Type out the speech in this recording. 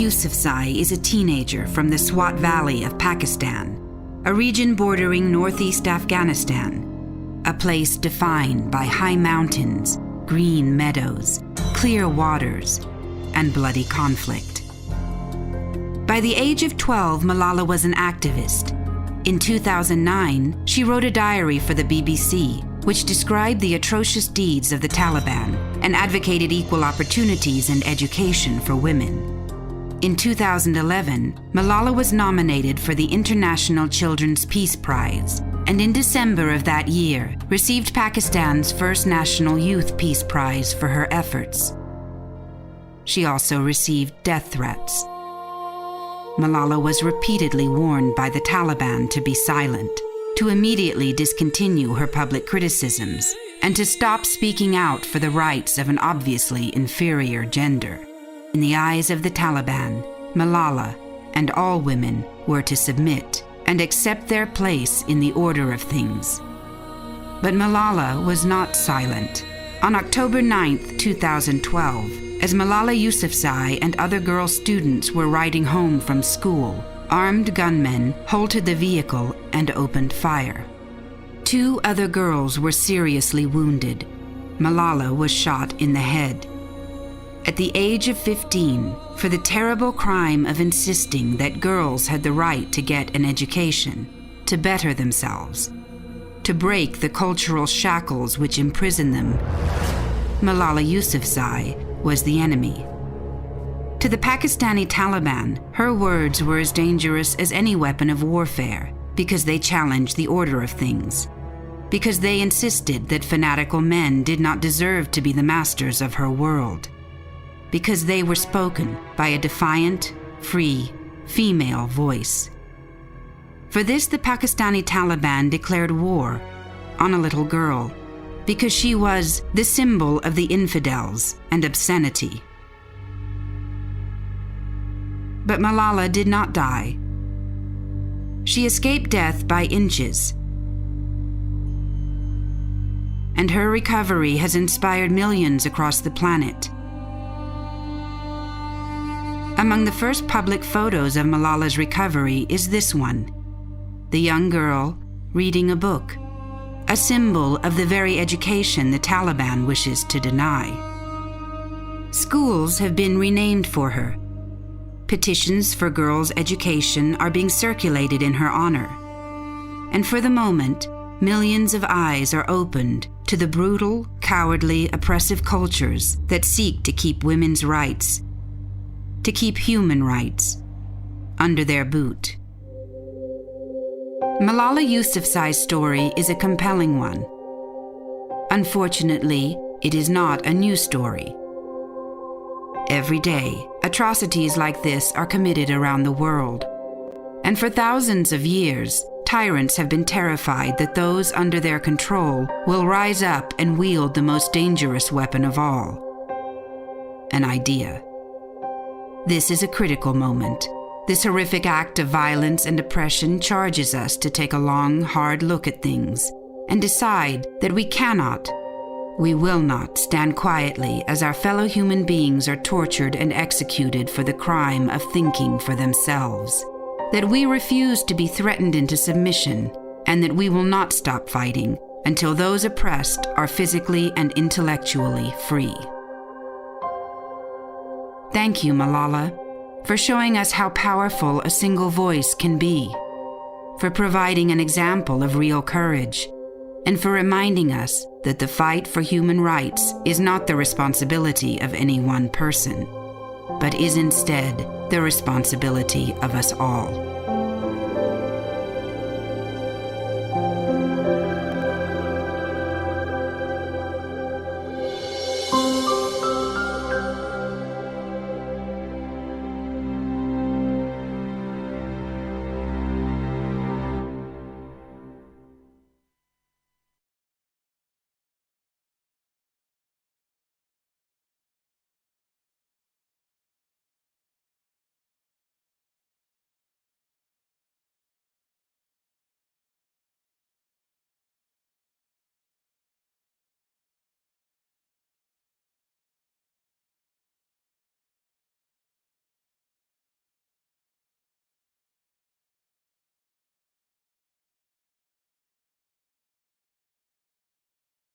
Yousafzai is a teenager from the Swat Valley of Pakistan, a region bordering northeast Afghanistan, a place defined by high mountains, green meadows, clear waters, and bloody conflict. By the age of 12, Malala was an activist. In 2009, she wrote a diary for the BBC, which described the atrocious deeds of the Taliban and advocated equal opportunities and education for women. In 2011, Malala was nominated for the International Children's Peace Prize, and in December of that year, received Pakistan's first National Youth Peace Prize for her efforts. She also received death threats. Malala was repeatedly warned by the Taliban to be silent, to immediately discontinue her public criticisms, and to stop speaking out for the rights of an obviously inferior gender. In the eyes of the Taliban, Malala and all women were to submit and accept their place in the order of things. But Malala was not silent. On October 9, 2012, as Malala Yousafzai and other girl students were riding home from school, armed gunmen halted the vehicle and opened fire. 2 other girls were seriously wounded. Malala was shot in the head. At the age of 15, for the terrible crime of insisting that girls had the right to get an education, to better themselves, to break the cultural shackles which imprison them, Malala Yousafzai was the enemy. To the Pakistani Taliban, her words were as dangerous as any weapon of warfare because they challenged the order of things, because they insisted that fanatical men did not deserve to be the masters of her world, because they were spoken by a defiant, free, female voice. For this, the Pakistani Taliban declared war on a little girl, because she was the symbol of the infidels and obscenity. But Malala did not die. She escaped death by inches, and her recovery has inspired millions across the planet. Among the first public photos of Malala's recovery is this one, the young girl reading a book, a symbol of the very education the Taliban wishes to deny. Schools have been renamed for her. Petitions for girls' education are being circulated in her honor. And for the moment, millions of eyes are opened to the brutal, cowardly, oppressive cultures that seek to keep women's rights, to keep human rights, under their boot. Malala Yousafzai's story is a compelling one. Unfortunately, it is not a new story. Every day, atrocities like this are committed around the world. And for thousands of years, tyrants have been terrified that those under their control will rise up and wield the most dangerous weapon of all, an idea. This is a critical moment. This horrific act of violence and oppression charges us to take a long, hard look at things and decide that we will not stand quietly as our fellow human beings are tortured and executed for the crime of thinking for themselves, that we refuse to be threatened into submission, and that we will not stop fighting until those oppressed are physically and intellectually free. Thank you, Malala, for showing us how powerful a single voice can be, for providing an example of real courage, and for reminding us that the fight for human rights is not the responsibility of any one person, but is instead the responsibility of us all.